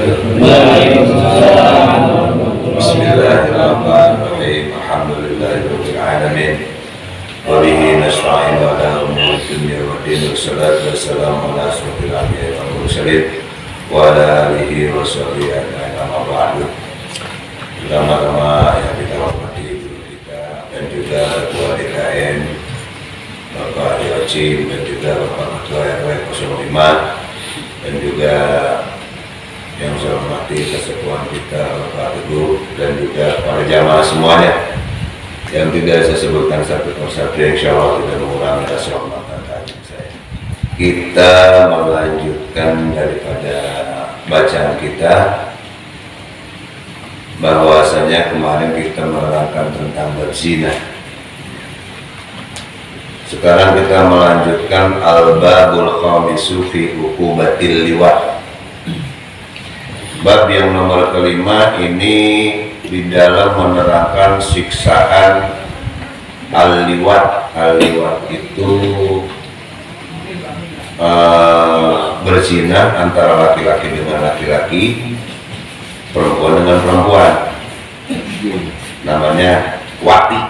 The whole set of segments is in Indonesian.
Bismillahirrahmanirrahim. Alhamdulillahirabbil alamin. Wa bihi nasta'in ala umuri dunya wa din. Wassalatu wassalamu ala asyrofil anbiya'i wal mursalin wa ala alihi wa sahbihi ajma'in. Amma ba'du. Pertama-tama yang kita hormati guru kita dan juga Ketua DKN Bapak Yocim dan juga Bapak Ketua RW 05 dan juga yang saya hormati kesepuan kita Bapak Teguh dan juga para jamaah semuanya yang tidak saya sebutkan satu persatu, insya Allah tidak mengurangi rasa hormat dan takjub saya. Kita melanjutkan daripada bacaan kita, bahwasanya kemarin kita menerangkan tentang berzina. Sekarang kita melanjutkan al-babul khamisu fi uqubatil liwat. Bab yang nomor kelima ini di dalam menerangkan siksaan al-liwat. Al-liwat itu berzina antara laki-laki dengan laki-laki, perempuan dengan perempuan, namanya wati.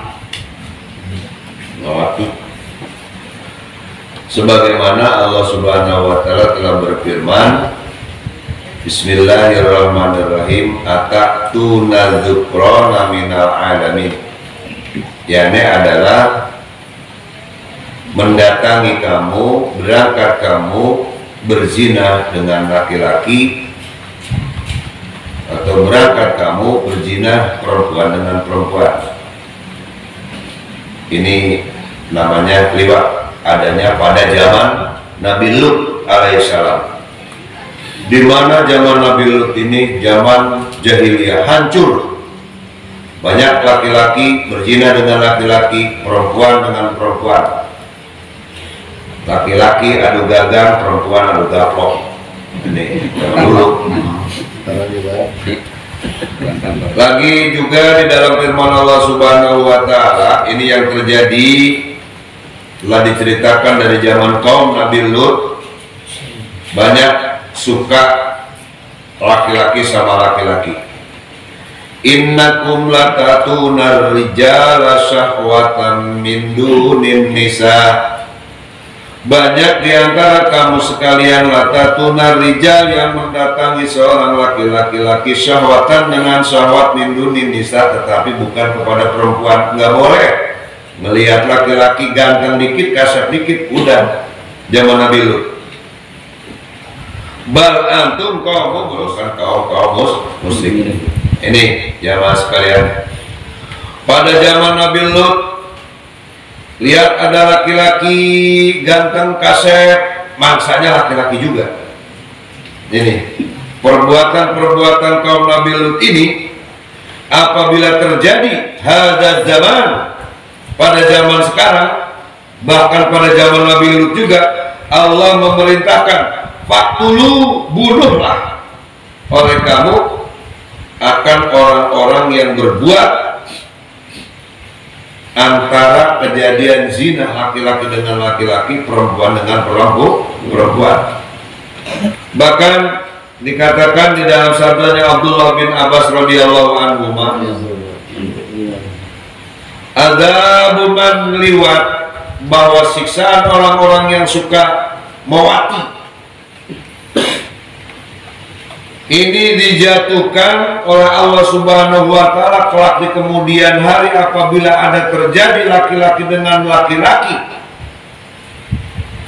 Sebagaimana Allah Subhanahu wa Ta'ala telah berfirman, Bismillahirrahmanirrahim, atatuna dzukrana minal alamin. Yani adalah mendatangi kamu, berangkat kamu berzina dengan laki-laki, atau berangkat kamu berzina perempuan dengan perempuan. Ini namanya liwat, adanya pada zaman Nabi Lut alaihissalam. Di mana zaman Nabi Lut ini zaman jahiliyah, hancur. Banyak laki-laki berzina dengan laki-laki, perempuan dengan perempuan. Laki-laki adu gagang, perempuan adu gaplok. Ini dulu. Lagi juga di dalam firman Allah Subhanahu wa Ta'ala, ini yang terjadi telah diceritakan dari zaman kaum Nabi Lut. Banyak suka laki-laki sama laki-laki. Innakum latatunar rijala syahwatan min dunin nisa. Banyak diantara kamu sekalian latatunar rijal yang mendatangi seorang laki-laki syahwatan dengan syahwat min dunin nisa, tetapi bukan kepada perempuan. Nggak boleh melihat laki-laki ganteng dikit, kasar dikit, udah zaman Nabi Lut. Bal antum kaum bukan kaum muslim. Ini jamaah sekalian, pada zaman Nabi Lut, lihat ada laki-laki ganteng kaset, mangsanya laki-laki juga. Ini perbuatan-perbuatan kaum Nabi Lut ini apabila terjadi hadza zaman, pada zaman sekarang, bahkan pada zaman Nabi Lut juga, Allah memerintahkan faktulu, bunuhlah oleh kamu akan orang-orang yang berbuat antara kejadian zina laki-laki dengan laki-laki, perempuan dengan perempuan. Bahkan dikatakan di dalam sabdanya Abdullah bin Abbas radhiyallahu anhu, adzabun man liwat, bahwa siksaan orang-orang yang suka mewati ini dijatuhkan oleh Allah Subhanahu wa Ta'ala kelak di kemudian hari apabila ada terjadi laki-laki dengan laki-laki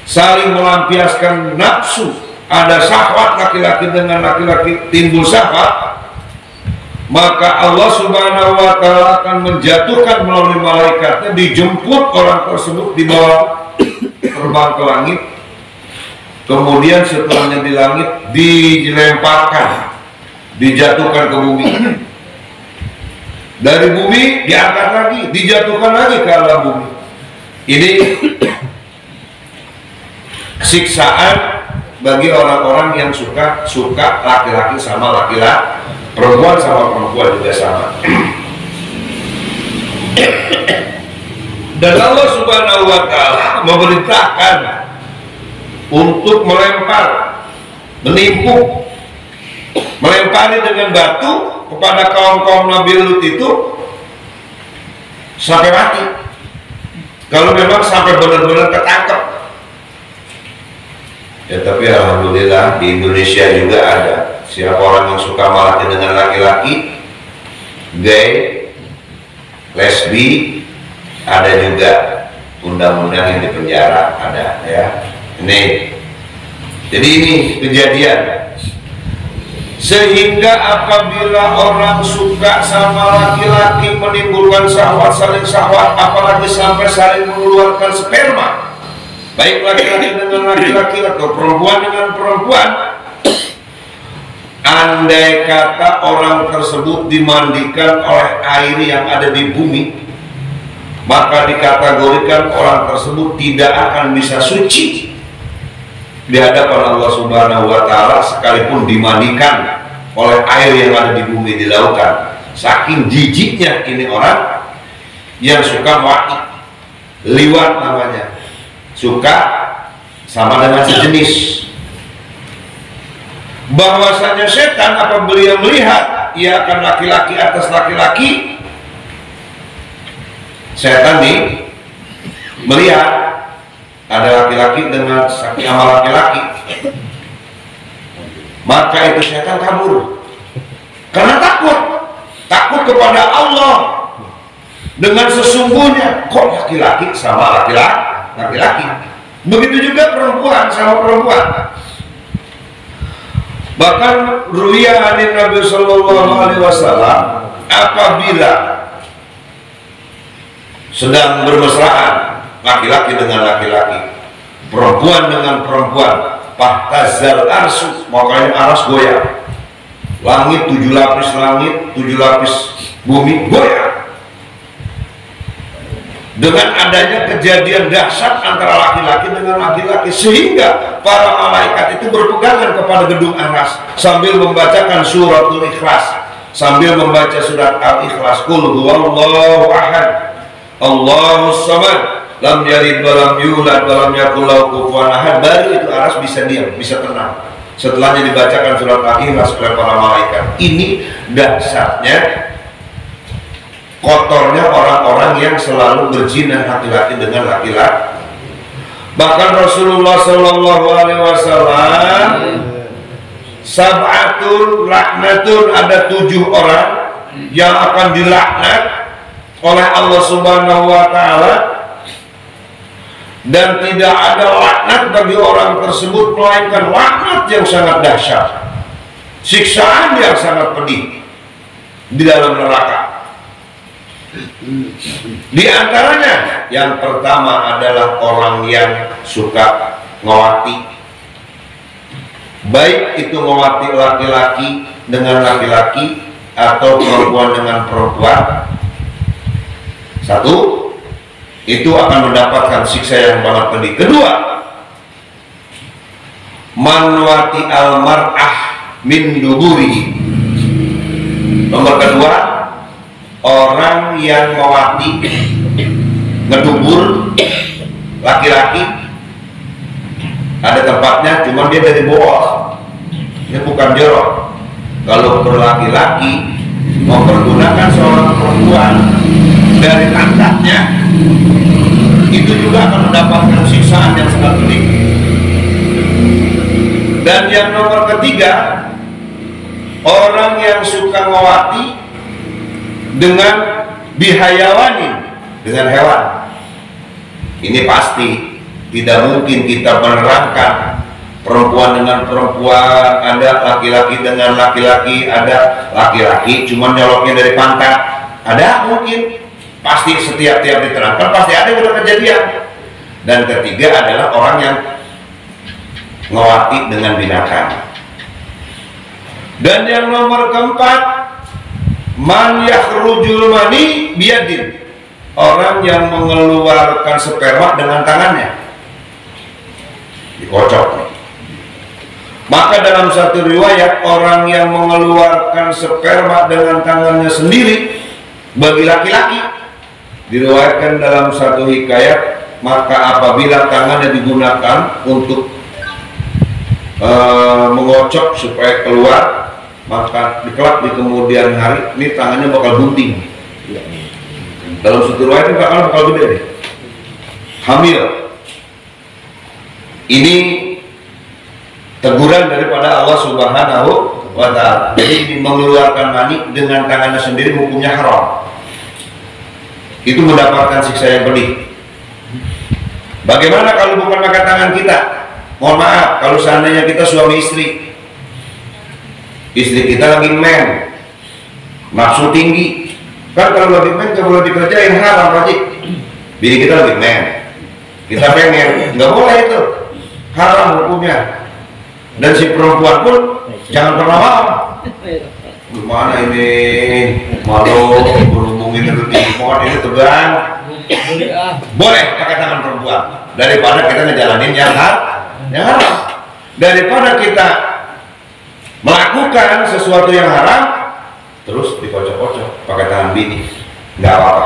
saling melampiaskan nafsu, ada syahwat laki-laki dengan laki-laki, timbul syahwat, maka Allah Subhanahu wa Ta'ala akan menjatuhkan melalui malaikatnya, dijemput orang tersebut, dibawa terbang ke langit. Kemudian setelahnya di langit dilemparkan, dijatuhkan ke bumi. Dari bumi diangkat lagi, dijatuhkan lagi ke alam bumi. Ini siksaan bagi orang-orang yang suka laki-laki sama laki-laki, perempuan sama perempuan juga sama. Dan Allah Subhanahu wa Ta'ala memerintahkan untuk melempar, menimpuk melempari dengan batu kepada kaum Nabi Lut itu sampai mati. Kalau memang sampai benar-benar ketangkep. Ya tapi alhamdulillah di Indonesia juga ada. Siapa orang yang suka melatih dengan laki-laki, gay, lesbi, ada juga undang-undang yang dipenjara, ada ya. Ini. Jadi ini kejadian. Sehingga apabila orang suka sama laki-laki menimbulkan syahwat, saling syahwat, apalagi sampai saling mengeluarkan sperma, baik laki-laki dengan laki-laki atau perempuan dengan perempuan, andai kata orang tersebut dimandikan oleh air yang ada di bumi, maka dikategorikan orang tersebut tidak akan bisa suci di hadapan Allah Subhanahu wa Ta'ala, sekalipun dimandikan oleh air yang ada di bumi, di lautan. Saking jijiknya ini orang yang suka wati, liwat namanya, suka sama dengan sejenis. Bahwasanya setan apabila ia melihat ia akan laki-laki atas laki-laki, setan nih melihat ada laki-laki dengan sakti sama laki-laki, maka itu setan kabur karena takut kepada Allah. Dengan sesungguhnya kok laki-laki sama laki-laki, begitu juga perempuan sama perempuan. Bahkan ruwiya an Nabi sallallahu alaihi wasallam, apabila sedang bermesraan laki-laki dengan laki-laki, perempuan dengan perempuan, fahtazal arsu, makanya aras goyah, langit 7 lapis langit, 7 lapis bumi goyah, dengan adanya kejadian dahsyat antara laki-laki dengan laki-laki, sehingga para malaikat itu berpegangan kepada gedung aras sambil membacakan suratul Ikhlas, sambil membaca surat Al-Ikhlas, qul huwallahu ahad, Allahus samad, lam yalid wa lam yulad wa lam yakul lahu kufuwan ahad. Baru itu aras bisa diam, bisa tenang setelahnya dibacakan surat Al-Ikhlas oleh para malaikat. Ini dahsyatnya kotornya orang-orang yang selalu berzina laki-laki dengan laki-laki. Bahkan Rasulullah Shallallahu Alaihi Wasallam, sab'atun laknatun, ada 7 orang yang akan dilaknat oleh Allah Subhanahu Wa Taala, dan tidak ada laknat bagi orang tersebut melainkan laknat yang sangat dahsyat, siksaan yang sangat pedih di dalam neraka. Di antaranya yang pertama adalah orang yang suka ngawati, baik itu ngawati laki-laki dengan laki-laki atau perempuan dengan perempuan. Satu, itu akan mendapatkan siksa yang sangat pedih. Kedua, manwati al-mar'ah min duburi. Nomor kedua, orang yang mewati, ngedubur laki-laki, ada tempatnya, cuman dia dari bawah, ini bukan jorok. Kalau berlaki-laki mempergunakan seorang perempuan dari pantatnya, itu juga akan mendapatkan siksaan yang sangat pedih. Dan yang nomor ketiga, orang yang suka ngawati dengan bihayawani, dengan hewan. Ini pasti tidak mungkin kita menerangkan perempuan dengan perempuan, ada laki-laki dengan laki-laki, ada laki-laki cuman nyoloknya dari pantat, ada mungkin. Pasti setiap diterangkan pasti ada kejadian. Dan ketiga adalah orang yang ngawati dengan binatang. Dan yang nomor keempat, man yakhrujul mani biyadin, orang yang mengeluarkan sperma dengan tangannya, dikocok nih. Maka dalam satu riwayat, orang yang mengeluarkan sperma dengan tangannya sendiri bagi laki-laki, diriwayatkan dalam satu hikayat, maka apabila tangannya digunakan untuk mengocok supaya keluar, maka kelak di kemudian hari ini tangannya bakal gunting. Dalam satu riwayat bakal gede deh. Hamil. Ini teguran daripada Allah Subhanahu wa Ta'ala. Jadi mengeluarkan mani dengan tangannya sendiri hukumnya haram. Itu mendapatkan siksa yang pedih. Bagaimana kalau bukan pakai tangan kita? Mohon maaf, kalau seandainya kita suami istri, istri kita lagi men, nafsu tinggi, kan kalau lagi men nggak boleh dikerjain, haram Pak Haji. Bini kita lagi men, kita pengen, nggak boleh itu, haram hukumnya. Dan si perempuan pun jangan pernah mau. Gimana ini malu berhubung ini pohon ini tegang, boleh pakai tangan perempuan daripada kita ngejalanin yang haram. Daripada kita melakukan sesuatu yang haram terus dikocok-kocok pakai tangan bini, nggak apa-apa.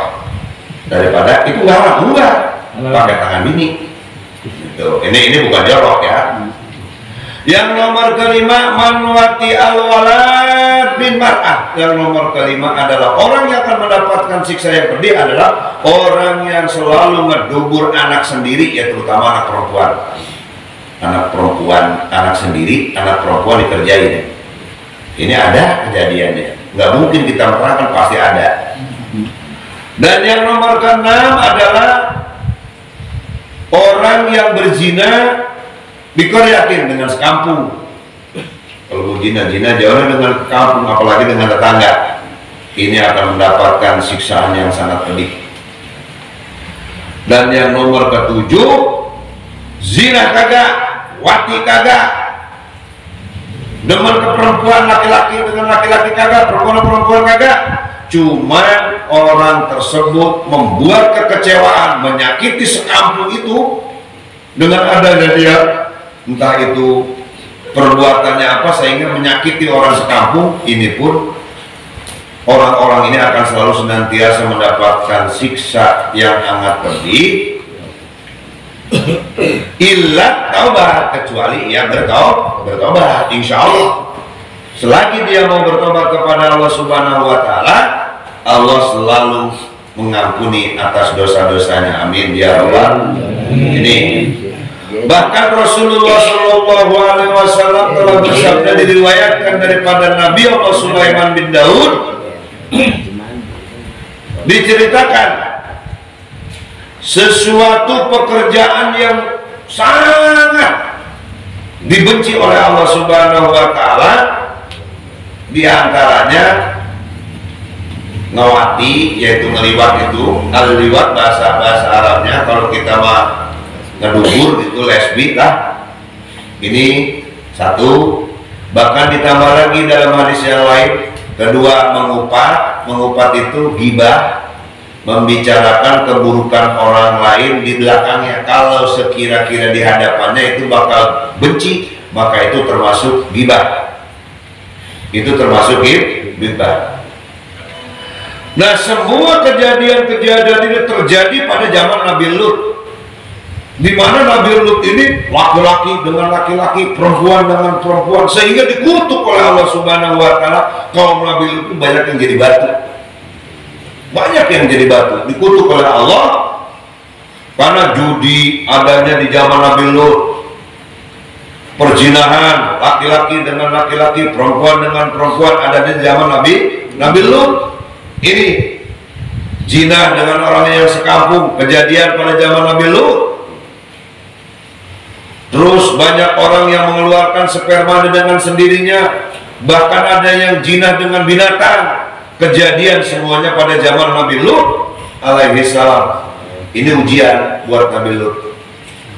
Daripada itu nggak haram, enggak pakai tangan bini. Gitu. Ini bukan jorok ya. Yang nomor kelima, manwati al-walad bin mar'ah. Yang nomor kelima adalah orang yang akan mendapatkan siksa yang pedih adalah orang yang selalu ngedubur anak sendiri, ya terutama anak perempuan. Anak perempuan, anak sendiri, anak perempuan dikerjain. Ini ada kejadiannya. Nggak mungkin kita menerangkan, pasti ada. Dan yang nomor keenam adalah orang yang berzina dikoryakin dengan sekampung. Kalau zina jangan dengan kampung, apalagi dengan tetangga. Ini akan mendapatkan siksaan yang sangat pedih. Dan yang nomor ketujuh, zina kagak, wati kagak, demen ke perempuan laki-laki dengan laki-laki kagak, perempuan kagak. Cuman orang tersebut membuat kekecewaan, menyakiti sekampung itu dengan adanya dia, entah itu perbuatannya apa sehingga menyakiti orang sekampung. Ini pun orang-orang ini akan selalu senantiasa mendapatkan siksa yang sangat pedih, illa taubat, kecuali ia bertobat. Insya Allah selagi dia mau bertobat kepada Allah Subhanahu wa Ta'ala, Allah selalu mengampuni atas dosa-dosanya. Amin ya rabbal alamin. Ini bahkan Rasulullah Shallallahu Alaihi Wasallam telah bersabda, diriwayatkan daripada Nabi Allah Sulaiman bin Daud, diceritakan sesuatu pekerjaan yang sangat dibenci oleh Allah Subhanahu Wa Taala, diantaranya ngawati, yaitu ngeliwat. Itu al-liwat bahasa Arabnya, kalau kita mah ngedubur itu lesbi lah. Ini satu. Bahkan ditambah lagi dalam hadis yang lain, kedua mengupat itu ghibah, membicarakan keburukan orang lain di belakangnya. Kalau sekira-kira di hadapannya itu bakal benci, maka itu termasuk ghibah. Itu termasuk ghibah. Nah, semua kejadian-kejadian ini terjadi pada zaman Nabi Lut, di mana Nabi Lut ini laki-laki dengan laki-laki, perempuan dengan perempuan, sehingga dikutuk oleh Allah Subhanahu wa Ta'ala. Kaum Nabi Lut itu banyak yang jadi batu. Banyak yang jadi batu, dikutuk oleh Allah karena judi adanya di zaman Nabi Lut, perzinahan laki-laki dengan laki-laki, perempuan dengan perempuan adanya di zaman Nabi Lut. Ini zina dengan orang yang sekampung, kejadian pada zaman Nabi Lut. Terus banyak orang yang mengeluarkan sperma dengan sendirinya, bahkan ada yang zina dengan binatang. Kejadian semuanya pada zaman Nabi Lut alaihi salam. Ini ujian buat Nabi Lut.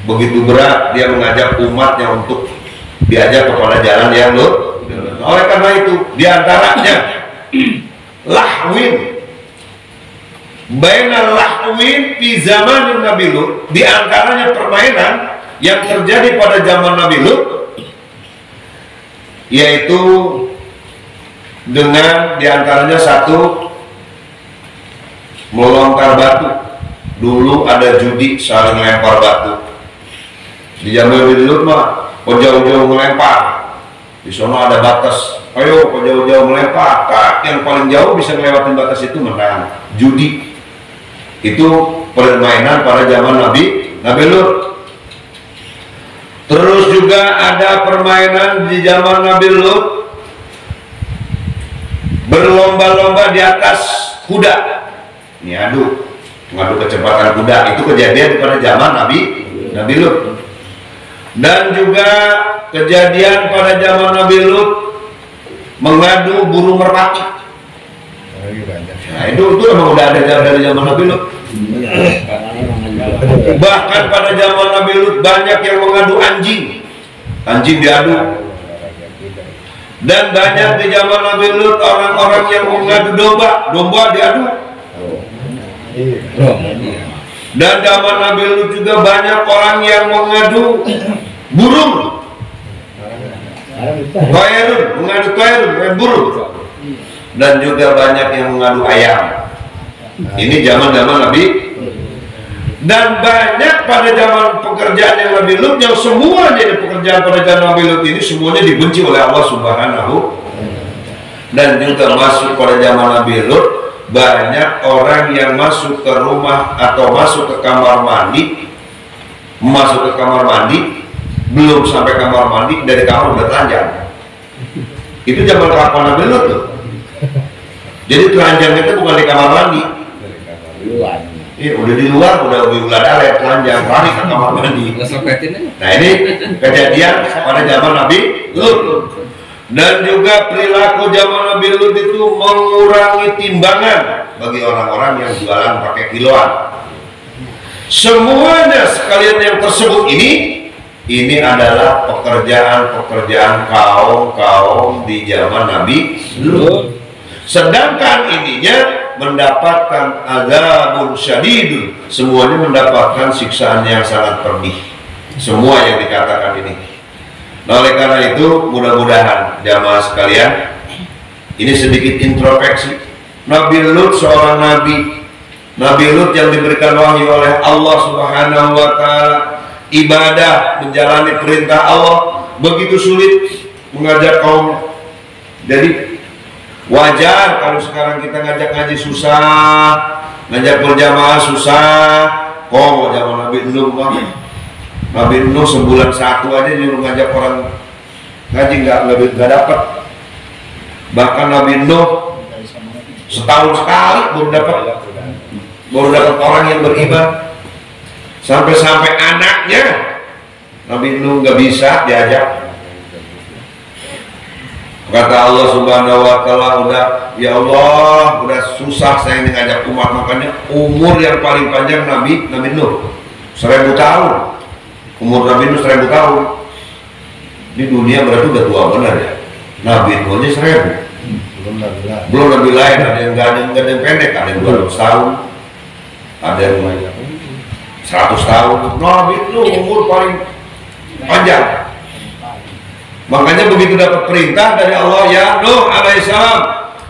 Begitu berat dia mengajak umatnya untuk diajak kepada jalan yang lurus. Oleh karena itu, diantaranya lahwin, bainal lahwin fi zaman Nabi Lut, diantaranya permainan yang terjadi pada zaman Nabi Lut, yaitu dengan diantaranya satu, melontar batu. Dulu ada judi saling lempar batu. Di zaman Nabi Lut mah jauh-jauh melempar, Di sana ada batas, ayo kok jauh-jauh melempar, yang paling jauh bisa ngelewatin batas itu menang. Judi itu permainan pada zaman Nabi Lut. Terus juga ada permainan di zaman Nabi Lut, berlomba-lomba di atas kuda. Ini ngadu kecepatan kuda, itu kejadian pada zaman Nabi Lut. Dan juga kejadian pada zaman Nabi Lut mengadu burung merpati. Nah, itu emang udah ada dari zaman Nabi Lut. Bahkan pada zaman Nabi Lut banyak yang mengadu anjing diadu. Dan banyak di zaman Nabi Lut orang-orang yang mengadu domba diadu. Dan zaman Nabi Lut juga banyak orang yang mengadu burung, mengadu burung. Dan juga banyak yang mengadu ayam. Ini zaman-zaman Nabi. Dan banyak pada zaman pekerjaan yang Nabi Lut, yang semua jadi pekerjaan pada zaman Nabi Lut ini semuanya dibenci oleh Allah Subhanahu. Dan juga masuk pada zaman Nabi Lut, banyak orang yang masuk ke rumah atau masuk ke kamar mandi, belum sampai kamar mandi, dari kamar udah telanjang. Itu zaman kapan Nabi Lut tuh. Jadi telanjang itu bukan di kamar mandi, udah di luar, udah dale telanjang, lari ke kamar mandi. Nah, ini kejadian pada zaman Nabi Lut. Dan juga perilaku zaman Nabi Lut itu mengurangi timbangan bagi orang-orang yang jualan pakai kiloan. Semuanya sekalian yang tersebut ini adalah pekerjaan kaum di zaman Nabi Lut. Sedangkan ininya mendapatkan azabun syadidun, semuanya mendapatkan siksaan yang sangat pedih. Semua yang dikatakan ini. Nah, oleh karena itu mudah-mudahan jamaah sekalian, ini sedikit introspeksi. Nabi Lut seorang Nabi Lut yang diberikan wahyu oleh Allah Subhanahu wa Ta'ala, ibadah, menjalani perintah Allah begitu sulit mengajak kaum. Jadi wajar kalau sekarang kita ngajak ngaji susah, ngajak berjamaah susah. Kok zaman Nabi Nuh sebulan satu aja nyuruh ngajak orang ngaji nggak dapat. Bahkan Nabi Nuh setahun sekali baru dapat orang yang beriman. Sampai anaknya Nabi Nuh nggak bisa diajak. Kata Allah Subhanahu wa Ta'ala, ya Allah, udah susah saya ngajak umat, makanya umur yang paling panjang Nabi Nuh 1000 tahun. Umur Nabi Nuh 1000 tahun. Di dunia berarti udah tua benar ya. Nabi Nuh aja 1000. Belum Nabi lain, ada yang pendek, ada yang 200 tahun, ada yang 100 tahun. Nabi Nuh umur paling panjang. Makanya begitu dapat perintah dari Allah, ya Nuh alaihissalam,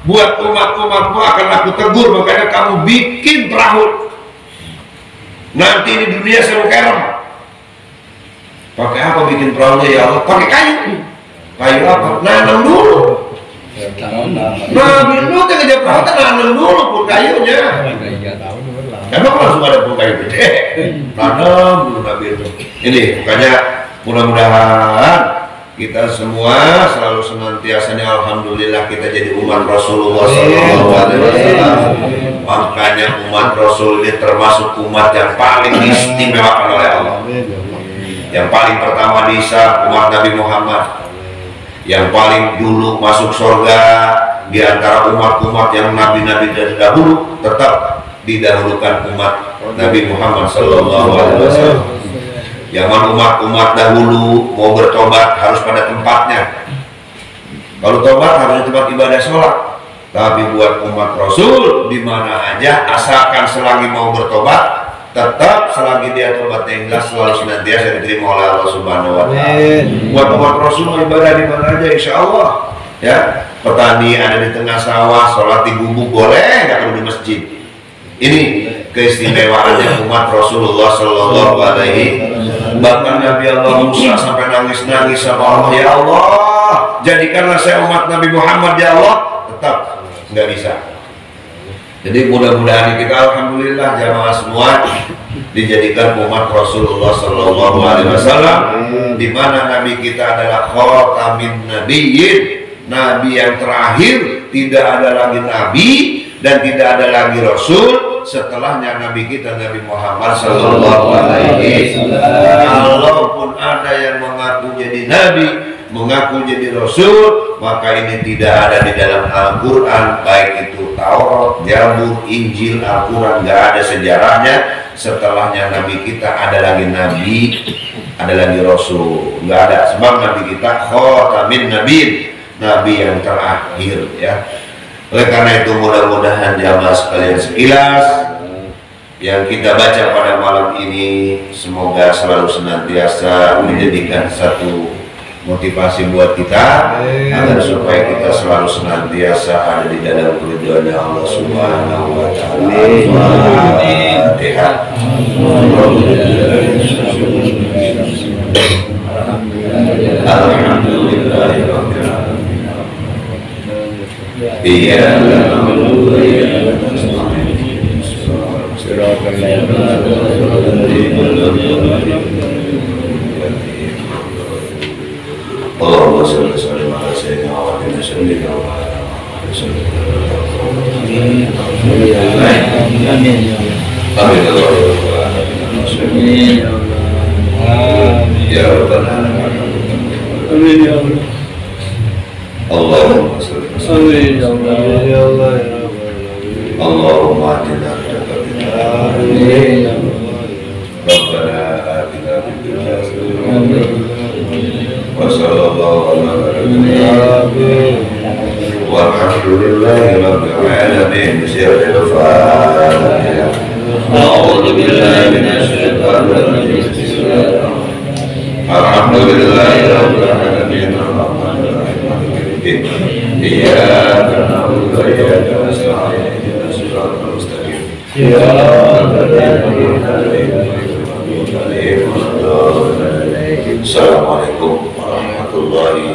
buat umatmu akan aku tegur, makanya kamu bikin perahu. Nanti di dunia saya kerem. Pakai apa bikin perahunya ya Allah? Pakai kayu. Kayu apa? Nanam dulu. Nabi Nuh kan kerja perahu, nanam dulu pun kayunya. Emang langsung ada pun kayu gede. Nanam dulu Nabi Nuh. Ini makanya mudah-mudahan kita semua selalu senantiasanya alhamdulillah kita jadi umat Rasulullah SAW. Makanya umat Rasul ini termasuk umat yang paling diistimewakan oleh Allah. Yang paling pertama dihisab umat Nabi Muhammad. Yang paling dulu masuk surga di antara umat-umat yang nabi-nabi dari dahulu, tetap didahulukan umat Nabi Muhammad SAW. Zaman umat-umat dahulu mau bertobat harus pada tempatnya. Kalau tobat harus di tempat ibadah sholat. Tapi buat umat Rasul di mana aja, asalkan selagi mau bertobat, tetap selagi dia tobatnya ikhlas, selalu senantiasa diterima oleh Allah Subhanahu wa Ta'ala. Buat umat Rasul mau ibadah di mana aja, insya Allah. Ya, petani ada di tengah sawah, sholat di gubuk boleh, nggak perlu di masjid. Ini keistimewaannya umat Rasulullah Sallallahu Alaihi. Bahkan Nabi Allah Musa sampai nangis-nangis sama Allah, ya Allah, jadikanlah saya umat Nabi Muhammad ya Allah, tetap nggak bisa. Jadi mudah-mudahan kita alhamdulillah jamaah semua dijadikan umat Rasulullah Sallallahu Alaihi Wasallam, di mana Nabi kita adalah khatamin nabiyyin, Nabi yang terakhir, tidak ada lagi Nabi dan tidak ada lagi Rasul setelahnya Nabi kita Nabi Muhammad Sallallahu Alaihi Wasallam. Kalaupun ada yang mengaku jadi Nabi, mengaku jadi Rasul, maka ini tidak ada di dalam Al-Quran, baik itu Taurat, Zabur, Injil, Al-Quran, nggak ada sejarahnya. Setelahnya Nabi kita ada lagi Nabi, ada lagi Rasul, nggak ada. Sebab Nabi kita khatamin nabiyyin, Nabi yang terakhir ya. Oleh karena itu mudah-mudahan jamaah sekalian sekilas yang kita baca pada malam ini semoga selalu senantiasa menjadikan satu motivasi buat kita agar supaya kita selalu senantiasa ada di dalam keridhaan Allah Subhanahu wa taala. Al-Fatihah. Alhamdulillahirabbil alamin. Iyyaka na'budu wa iyyaka nasta'in. Shiratal Allahumma shalli ala sayyidina Muhammadin sallallahu alaihi wasallam. Amin. Ya Rabbal alamin. Amin ya Allah. Allahumma shalli ala sayyidina Muhammadin ya Allah ya Rabbal alamin. Allahumma atina Amin. Rabbana atina fid dunya hasanah wa sallallahu alaihi walhamdulillahi rabbil alamin. Bismillahirrahmanirrahim. A'udzu billahi minasy syaithanir rajim. Alhamdulillahi rabbil alamin. Iyyaka na'budu wa iyyaka nasta'in. Ihdinas siratal mustaqim. Assalamualaikum warahmatullahi